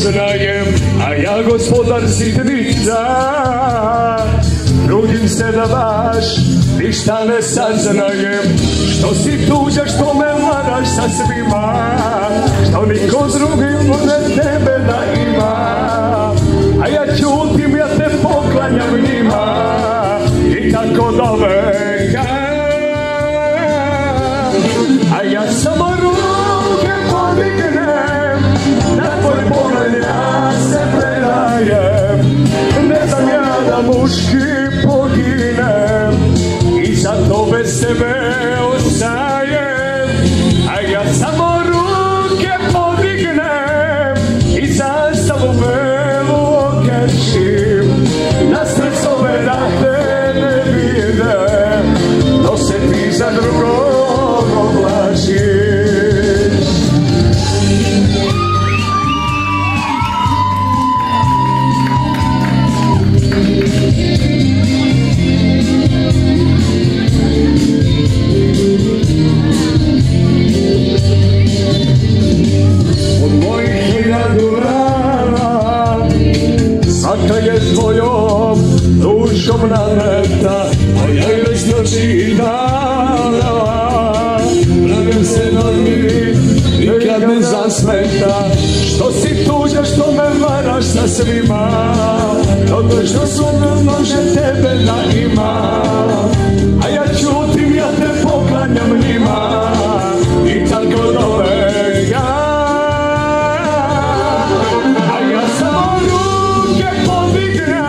poznajem, a ja gospodar sitnica. Trudim se da baš ništa ne saznajem, što si tuđa, što me varaš sa svima, što niko drugi može tebe da ima. A ja ćutim, ja te poklanjam njima i tako do veka. A ja samo ruke podignem, na tvoj pogled ja se predajem. Ne znam ja da muški poginem i za to bez sebe ostajem. A ja samo ruke podignem i zastavu belu okačim, na srcove da te ne vidim, to se ti za drugog oblačiš. Svaka je tvojom dušom naneta, a ja je već pročitala. Pravim se normi, nikad ne zasmeta, što si tuđa, što me varaš sa svima, zato što sumnjam može tebe da ima. A ja ćutim, ja te poklanjam njima i tako do veka. A ja samo ruke podignem,